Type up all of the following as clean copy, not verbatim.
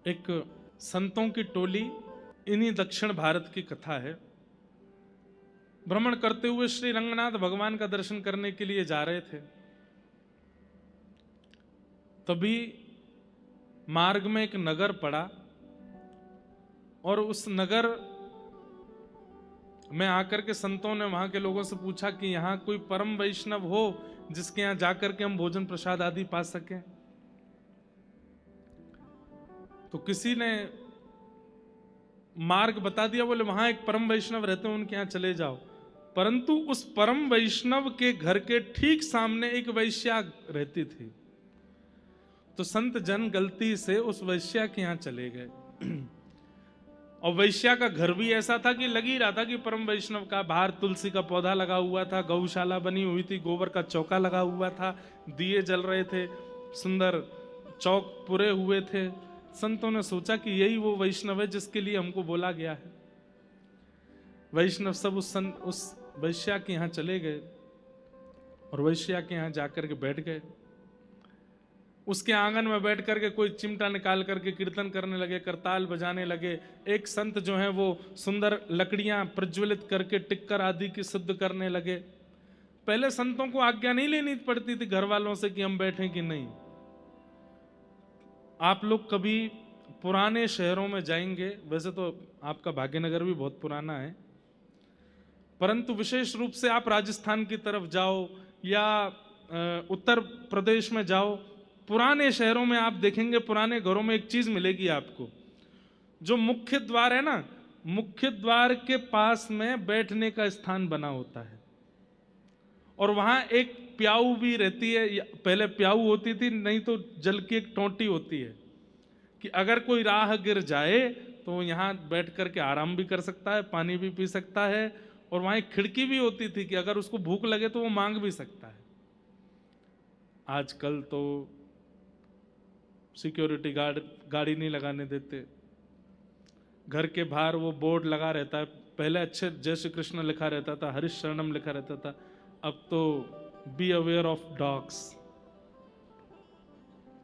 एक संतों की टोली इन्हीं दक्षिण भारत की कथा है। भ्रमण करते हुए श्री रंगनाथ भगवान का दर्शन करने के लिए जा रहे थे। तभी मार्ग में एक नगर पड़ा और उस नगर में आकर के संतों ने वहां के लोगों से पूछा कि यहां कोई परम वैष्णव हो जिसके यहां जाकर के हम भोजन प्रसाद आदि पा सकें। तो किसी ने मार्ग बता दिया, बोले वहां एक परम वैष्णव रहते हैं, उनके यहां चले जाओ। परंतु उस परम वैष्णव के घर के ठीक सामने एक वैश्या रहती थी। तो संत जन गलती से उस वैश्या के यहां चले गए और वैश्या का घर भी ऐसा था कि लग ही रहा था कि परम वैष्णव का। बाहर तुलसी का पौधा लगा हुआ था, गौशाला बनी हुई थी, गोबर का चौका लगा हुआ था, दिए जल रहे थे, सुंदर चौक पूरे हुए थे। संतों ने सोचा कि यही वो वैष्णव है जिसके लिए हमको बोला गया है। वैष्णव सब उस वैश्या के यहां चले गए और वैश्या के यहां जाकर के बैठ गए। उसके आंगन में बैठ करके कोई चिमटा निकाल करके कीर्तन करने लगे, करताल बजाने लगे। एक संत जो है वो सुंदर लकड़ियां प्रज्वलित करके टिक्कर आदि की शुद्ध करने लगे। पहले संतों को आज्ञा नहीं लेनी पड़ती थी घर वालों से कि हम बैठें कि नहीं। आप लोग कभी पुराने शहरों में जाएंगे, वैसे तो आपका भाग्यनगर भी बहुत पुराना है, परंतु विशेष रूप से आप राजस्थान की तरफ जाओ या उत्तर प्रदेश में जाओ, पुराने शहरों में आप देखेंगे पुराने घरों में एक चीज मिलेगी आपको। जो मुख्य द्वार है ना, मुख्य द्वार के पास में बैठने का स्थान बना होता है और वहां एक प्याऊ भी रहती है। पहले प्याऊ होती थी, नहीं तो जल की एक टोंटी होती है कि अगर कोई राह गिर जाए तो यहां बैठ करके आराम भी कर सकता है, पानी भी पी सकता है। और वहां एक खिड़की भी होती थी कि अगर उसको भूख लगे तो वो मांग भी सकता है। आजकल तो सिक्योरिटी गार्ड गाड़ी नहीं लगाने देते, घर के बाहर वो बोर्ड लगा रहता है। पहले अच्छे जय श्री कृष्ण लिखा रहता था, हरीश शरणम लिखा रहता था, अब तो बी अवेयर ऑफ डॉग्स,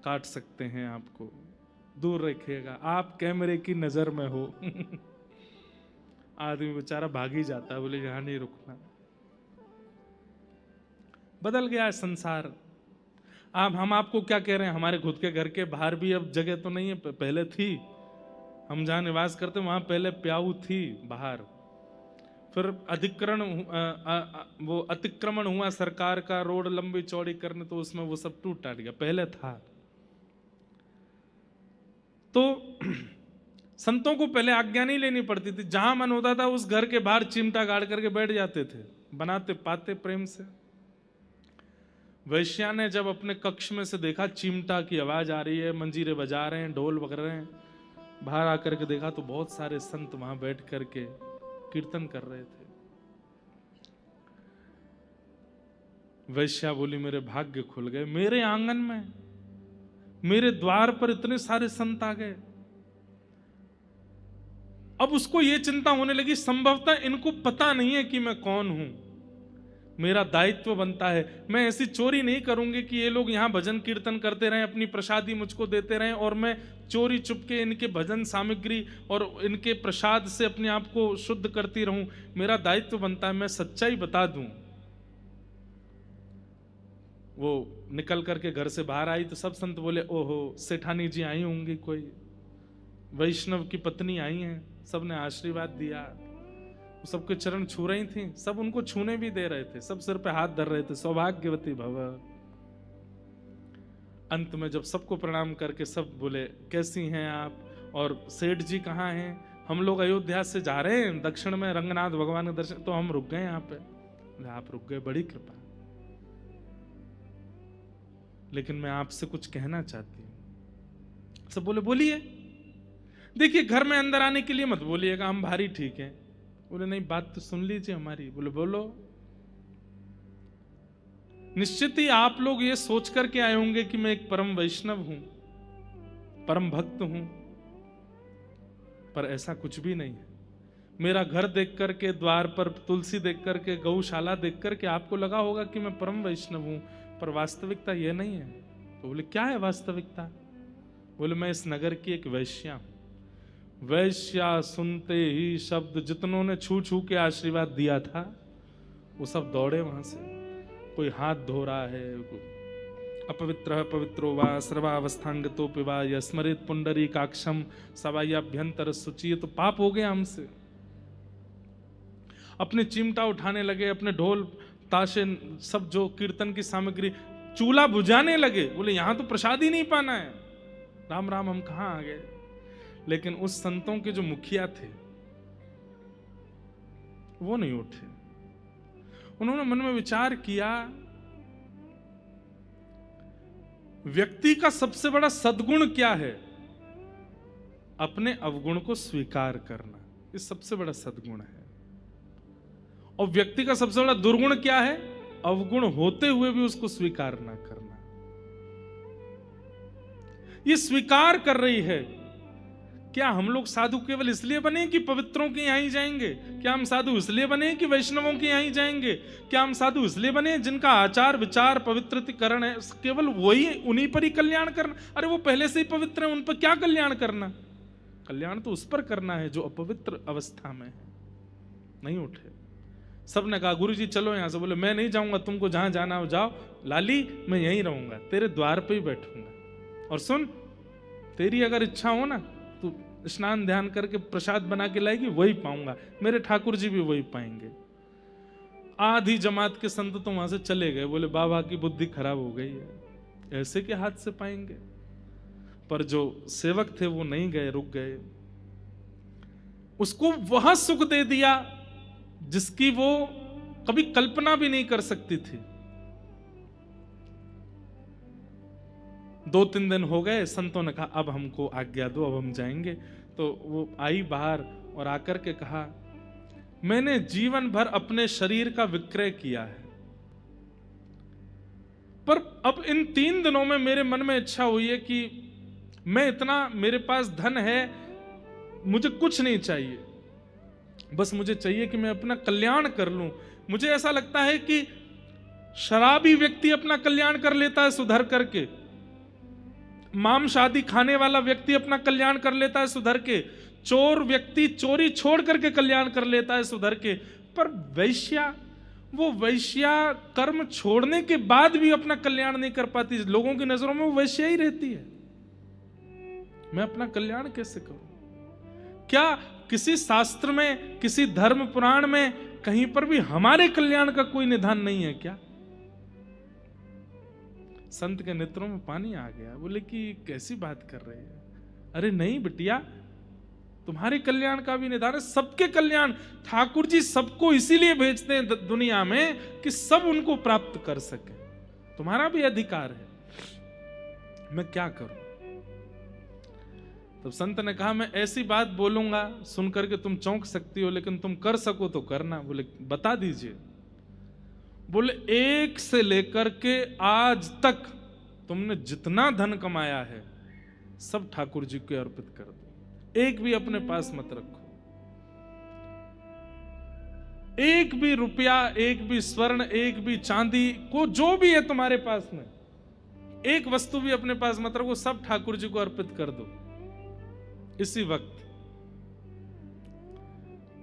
काट सकते हैं आपको, दूर रखिएगा, आप कैमरे की नजर में हो। आदमी बेचारा भाग ही जाता है, बोले यहां नहीं रुकना। बदल गया है संसार। अब हम आपको क्या कह रहे हैं, हमारे खुद के घर के बाहर भी अब जगह तो नहीं है, पहले थी। हम जहां निवास करते वहां पहले प्याऊ थी बाहर, फिर वो अतिक्रमण हुआ सरकार का, रोड लंबी चौड़ी करने, तो उसमें वो सब टूट टाट गया, पहले था। तो संतों को पहले आज्ञा नहीं लेनी पड़ती थी, जहां मन होता था उस घर के बाहर चिमटा गाड़ करके बैठ जाते थे, बनाते पाते प्रेम से। वैश्या ने जब अपने कक्ष में से देखा चिमटा की आवाज आ रही है, मंजीरे बजा रहे हैं, ढोल बज रहे हैं, बाहर आकर के देखा तो बहुत सारे संत वहां बैठ करके कीर्तन कर रहे थे। वैश्या बोली मेरे भाग्य खुल गए, मेरे आंगन में, मेरे द्वार पर इतने सारे संत आ गए। अब उसको यह चिंता होने लगी, संभवतः इनको पता नहीं है कि मैं कौन हूं। मेरा दायित्व बनता है, मैं ऐसी चोरी नहीं करूंगी कि ये लोग यहां भजन कीर्तन करते रहें, अपनी प्रसादी मुझको देते रहें और मैं चोरी चुपके इनके भजन सामग्री और इनके प्रसाद से अपने आप को शुद्ध करती रहूं। मेरा दायित्व बनता है, मैं सच्चाई बता दूं। वो निकल करके घर से बाहर आई तो सब संत बोले ओहो सेठानी जी आई होंगी, कोई वैष्णव की पत्नी आई हैं। सबने आशीर्वाद दिया, सबके चरण छू रही थी, सब उनको छूने भी दे रहे थे, सब सिर पे हाथ धर रहे थे, सौभाग्यवती भव। अंत में जब सबको प्रणाम करके सब बोले कैसी हैं आप, और सेठ जी कहाँ हैं, हम लोग अयोध्या से जा रहे हैं दक्षिण में रंगनाथ भगवान के दर्शन, तो हम रुक गए यहाँ पे। आप रुक गए, बड़ी कृपा, लेकिन मैं आपसे कुछ कहना चाहती हूं। सब बोले बोलिए। देखिए घर में अंदर आने के लिए मत बोलिएगा, हम भारी ठीक हैं। बोले नहीं बात तो सुन लीजिए हमारी। बोले बोलो। निश्चित ही आप लोग ये सोच करके आए होंगे कि मैं एक परम वैष्णव हूं, परम भक्त हूं, पर ऐसा कुछ भी नहीं है। मेरा घर देख करके, द्वार पर तुलसी देख करके, गौशाला देख करके आपको लगा होगा कि मैं परम वैष्णव हूं, पर वास्तविकता यह नहीं है। तो बोले क्या है वास्तविकता। बोले मैं इस नगर की एक वैश्या हूं। वैश्या सुनते ही शब्द जितनों ने छू छू के आशीर्वाद दिया था वो सब दौड़े वहां से। कोई हाथ धो रहा है, अपवित्र पवित्रो वा सर्वावस्थांगतो पिवा स्मरित पुंडरी काक्षम सवायाभ्यंतर सुचि। तो पाप हो गया हमसे। अपने चिमटा उठाने लगे, अपने ढोल ताशे सब जो कीर्तन की सामग्री, चूल्हा बुझाने लगे। बोले यहां तो प्रसाद ही नहीं पाना है। राम राम हम कहां आ गए। लेकिन उस संतों के जो मुखिया थे वो नहीं उठे। उन्होंने मन में विचार किया, व्यक्ति का सबसे बड़ा सद्गुण क्या है? अपने अवगुण को स्वीकार करना, ये सबसे बड़ा सद्गुण है। और व्यक्ति का सबसे बड़ा दुर्गुण क्या है? अवगुण होते हुए भी उसको स्वीकार ना करना। ये स्वीकार कर रही है। क्या हम लोग साधु केवल इसलिए बने कि पवित्रों के यहां ही जाएंगे? क्या हम साधु इसलिए बने कि वैष्णवों के यहां ही जाएंगे? क्या हम साधु इसलिए बने जिनका आचार विचार पवित्रीकरण है, केवल वही उन्हीं पर ही कल्याण करना? अरे वो पहले से ही पवित्र है, उन पर क्या कल्याण करना? कल्याण तो उस पर करना है जो अपवित्र अवस्था में है। नहीं उठे। सबने कहा गुरु जी चलो यहां से। बोले मैं नहीं जाऊंगा, तुमको जहां जाना हो जाओ, लाली मैं यहीं रहूंगा, तेरे द्वार पे ही बैठूंगा। और सुन, तेरी अगर इच्छा हो ना तो स्नान ध्यान करके प्रसाद बना के लाएगी, वही पाऊंगा। मेरे ठाकुर जी भी वही पाएंगे। आधी जमात के संत तो वहां से चले गए। बोले बाबा की बुद्धि खराब हो गई है, ऐसे के हाथ से पाएंगे। पर जो सेवक थे वो नहीं गए, रुक गए। उसको वह सुख दे दिया जिसकी वो कभी कल्पना भी नहीं कर सकती थी। 2-3 दिन हो गए, संतों ने कहा अब हमको आज्ञा दो, अब हम जाएंगे। तो वो आई बाहर और आकर के कहा, मैंने जीवन भर अपने शरीर का विक्रय किया है, पर अब इन 3 दिनों में मेरे मन में इच्छा हुई है कि मैं इतना, मेरे पास धन है, मुझे कुछ नहीं चाहिए, बस मुझे चाहिए कि मैं अपना कल्याण कर लूं। मुझे ऐसा लगता है कि शराबी व्यक्ति अपना कल्याण कर लेता है सुधर करके, मांस आदि खाने वाला व्यक्ति अपना कल्याण कर लेता है सुधर के, चोर व्यक्ति चोरी छोड़ करके कल्याण कर लेता है सुधर के, पर वैश्या, वो वैश्या कर्म छोड़ने के बाद भी अपना कल्याण नहीं कर पाती। लोगों की नजरों में वो वैश्या ही रहती है। मैं अपना कल्याण कैसे करूं? क्या किसी शास्त्र में, किसी धर्म पुराण में कहीं पर भी हमारे कल्याण का कोई निधान नहीं है क्या? संत के नेत्रों में पानी आ गया। बोले कि कैसी बात कर रहे हैं? अरे नहीं बिटिया, तुम्हारे कल्याण का भी निधान है, सबके कल्याण। ठाकुर जी सबको इसीलिए भेजते हैं दुनिया में कि सब उनको प्राप्त कर सके। तुम्हारा भी अधिकार है। मैं क्या करूं? तो संत ने कहा मैं ऐसी बात बोलूंगा सुन करके तुम चौंक सकती हो, लेकिन तुम कर सको तो करना। बोले बता दीजिए। बोले 1 से लेकर के आज तक तुमने जितना धन कमाया है सब ठाकुर जी को अर्पित कर दो, एक भी अपने पास मत रखो। एक भी रुपया, एक भी स्वर्ण, एक भी चांदी को, जो भी है तुम्हारे पास में, एक वस्तु भी अपने पास मत रखो, सब ठाकुर जी को अर्पित कर दो। इसी वक्त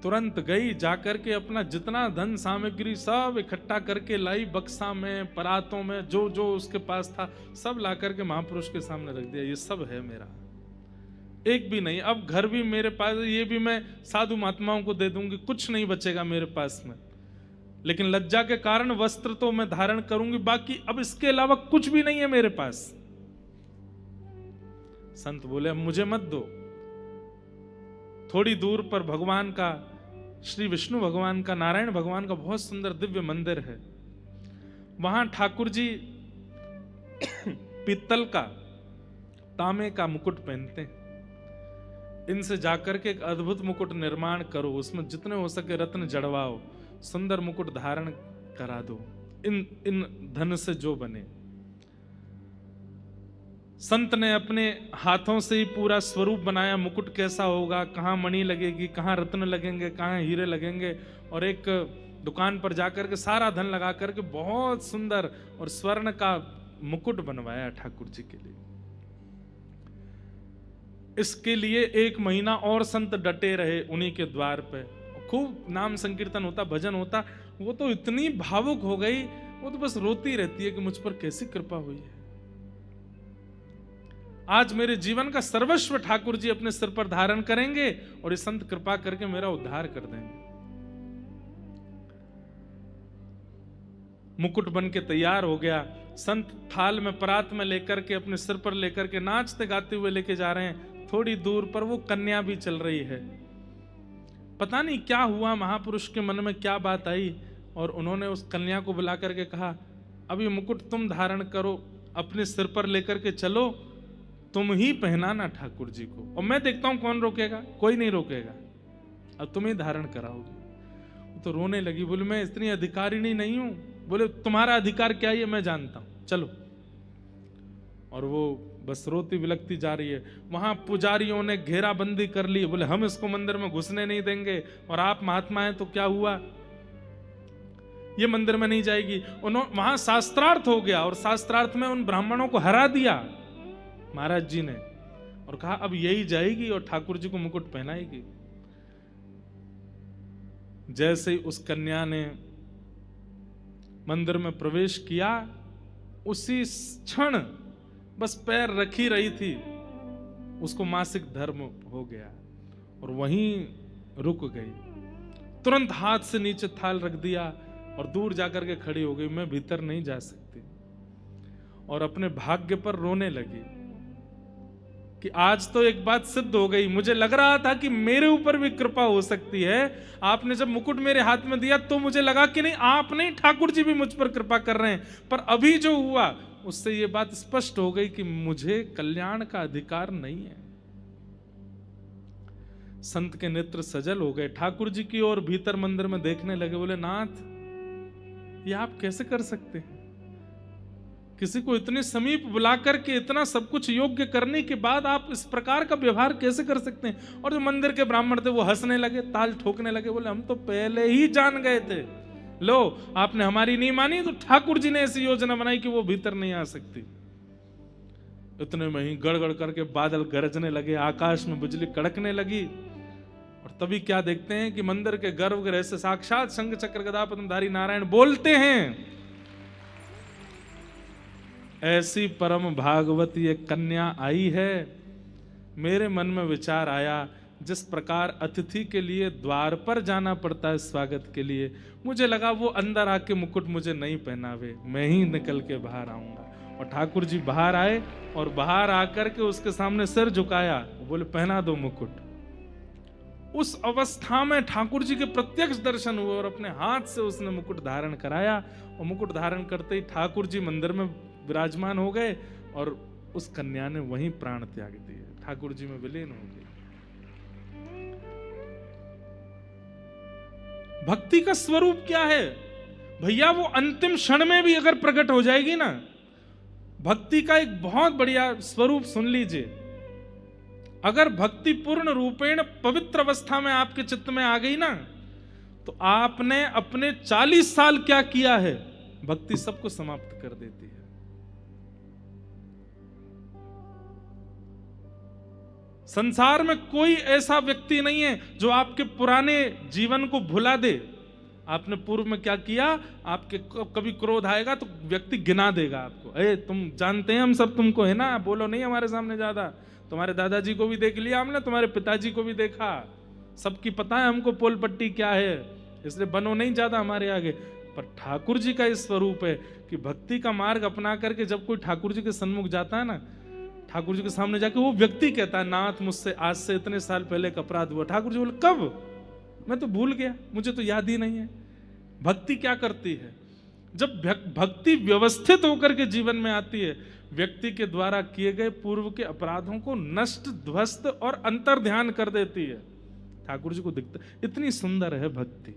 तुरंत गई, जाकर के अपना जितना धन सामग्री सब इकट्ठा करके लाई, बक्सा में, परातों में, जो जो उसके पास था सब ला करके महापुरुष के सामने रख दिया। ये सब है मेरा, एक भी नहीं। अब घर भी मेरे पास, ये भी मैं साधु महात्माओं को दे दूंगी, कुछ नहीं बचेगा मेरे पास में। लेकिन लज्जा के कारण वस्त्र तो मैं धारण करूंगी, बाकी अब इसके अलावा कुछ भी नहीं है मेरे पास। संत बोले अब मुझे मत दो। थोड़ी दूर पर भगवान का, श्री विष्णु भगवान का, नारायण भगवान का बहुत सुंदर दिव्य मंदिर है। वहां ठाकुर जी पीतल का, तांबे का मुकुट पहनते हैं। इनसे जाकर के एक अद्भुत मुकुट निर्माण करो, उसमें जितने हो सके रत्न जड़वाओ, सुंदर मुकुट धारण करा दो, इन धन से जो बने। संत ने अपने हाथों से ही पूरा स्वरूप बनाया, मुकुट कैसा होगा, कहाँ मणि लगेगी, कहाँ रत्न लगेंगे, कहाँ हीरे लगेंगे, और एक दुकान पर जाकर के सारा धन लगा करके बहुत सुंदर और स्वर्ण का मुकुट बनवाया ठाकुर जी के लिए। इसके लिए 1 महीना और संत डटे रहे उन्हीं के द्वार पे। खूब नाम संकीर्तन होता, भजन होता। वो तो इतनी भावुक हो गई, वो तो बस रोती रहती है कि मुझ पर कैसी कृपा हुई है। आज मेरे जीवन का सर्वस्व ठाकुर जी अपने सिर पर धारण करेंगे और ये संत कृपा करके मेरा उद्धार कर देंगे। मुकुट बन के तैयार हो गया। संत थाल में परात में लेकर के अपने सिर पर लेकर के नाचते गाते हुए लेके जा रहे हैं। थोड़ी दूर पर वो कन्या भी चल रही है। पता नहीं क्या हुआ, महापुरुष के मन में क्या बात आई और उन्होंने उस कन्या को बुला करके कहा, अब ये मुकुट तुम धारण करो, अपने सिर पर लेकर के चलो, तुम ही पहनाना ठाकुर जी को, और मैं देखता हूं कौन रोकेगा। कोई नहीं रोकेगा, अब तुम ही धारण कराओगे। तो रोने लगी, बोले मैं इतनी अधिकारिणी नहीं हूं। बोले तुम्हारा अधिकार क्या है मैं जानता हूं, चलो। और वो बस रोती विलकती जा रही है। वहां पुजारियों ने घेराबंदी कर ली, बोले हम इसको मंदिर में घुसने नहीं देंगे, और आप महात्मा हैं तो क्या हुआ, ये मंदिर में नहीं जाएगी। उन्होंने वहां शास्त्रार्थ हो गया, और शास्त्रार्थ में उन ब्राह्मणों को हरा दिया महाराज जी ने, और कहा अब यही जाएगी और ठाकुर जी को मुकुट पहनाएगी। जैसे ही उस कन्या ने मंदिर में प्रवेश किया, उसी क्षण बस पैर रखी रही थी, उसको मासिक धर्म हो गया और वहीं रुक गई। तुरंत हाथ से नीचे थाल रख दिया और दूर जाकर के खड़ी हो गई, मैं भीतर नहीं जा सकती। और अपने भाग्य पर रोने लगी कि आज तो एक बात सिद्ध हो गई। मुझे लग रहा था कि मेरे ऊपर भी कृपा हो सकती है। आपने जब मुकुट मेरे हाथ में दिया तो मुझे लगा कि नहीं, आप नहीं, ठाकुर जी भी मुझ पर कृपा कर रहे हैं। पर अभी जो हुआ उससे ये बात स्पष्ट हो गई कि मुझे कल्याण का अधिकार नहीं है। संत के नेत्र सजल हो गए, ठाकुर जी की ओर भीतर मंदिर में देखने लगे। बोले नाथ, ये आप कैसे कर सकते हैं? किसी को इतने समीप बुला करके इतना सब कुछ योग्य करने के बाद आप इस प्रकार का व्यवहार कैसे कर सकते हैं? और जो मंदिर के ब्राह्मण थे वो हंसने लगे, ताल ठोकने लगे। बोले हम तो पहले ही जान गए थे, लो आपने हमारी नहीं मानी तो ठाकुर जी ने ऐसी योजना बनाई कि वो भीतर नहीं आ सकती। इतने में ही गड़गड़ करके बादल गरजने लगे, आकाश में बिजली कड़कने लगी। और तभी क्या देखते हैं कि मंदिर के गर्भगृह से साक्षात शंख चक्र गदा पद्मधारी नारायण बोलते हैं, ऐसी परम भागवत ये कन्या आई है। मेरे मन में विचार आया, जिस प्रकार अतिथि के लिए द्वार पर जाना पड़ता है स्वागत के लिए, मुझे लगा वो अंदर आके मुकुट मुझे नहीं पहनावे, मैं ही निकल के बाहर आऊंगा। और ठाकुर जी बाहर आए और बाहर आकर के उसके सामने सिर झुकाया, बोले पहना दो मुकुट। उस अवस्था में ठाकुर जी के प्रत्यक्ष दर्शन हुए और अपने हाथ से उसने मुकुट धारण कराया। और मुकुट धारण करते ही ठाकुर जी मंदिर में विराजमान हो गए और उस कन्या ने वहीं प्राण त्याग दिए, ठाकुर जी में विलीन हो गई। भक्ति का स्वरूप क्या है भैया? वो अंतिम क्षण में भी अगर प्रकट हो जाएगी ना, भक्ति का एक बहुत बढ़िया स्वरूप सुन लीजिए। अगर भक्ति पूर्ण रूपेण पवित्र अवस्था में आपके चित्त में आ गई ना, तो आपने अपने 40 साल क्या किया है, भक्ति सबको समाप्त कर देती है। संसार में कोई ऐसा व्यक्ति नहीं है जो आपके पुराने जीवन को भुला दे। आपने पूर्व में क्या किया, आपके कभी क्रोध आएगा तो व्यक्ति गिना देगा आपको, अरे तुम जानते हैं हम सब तुमको, है ना, बोलो नहीं हमारे सामने ज्यादा। तुम्हारे दादाजी को भी देख लिया हमने, तुम्हारे पिताजी को भी देखा, सबकी पता है हमको पोल पट्टी क्या है, इसलिए बनो नहीं ज्यादा हमारे आगे। पर ठाकुर जी का इस स्वरूप है कि भक्ति का मार्ग अपना करके जब कोई ठाकुर जी के सन्मुख जाता है ना, ठाकुर जी के सामने जाके वो व्यक्ति कहता है, नाथ मुझसे आज से इतने साल पहले एक अपराध हुआ। ठाकुर जी बोले कब? मैं तो भूल गया, मुझे तो याद ही नहीं है। भक्ति क्या करती है? जब भक्ति व्यवस्थित होकर के जीवन में आती है, व्यक्ति के द्वारा किए गए पूर्व के अपराधों को नष्ट, ध्वस्त और अंतर्ध्यान कर देती है। ठाकुर जी को दिखता, इतनी सुंदर है भक्ति।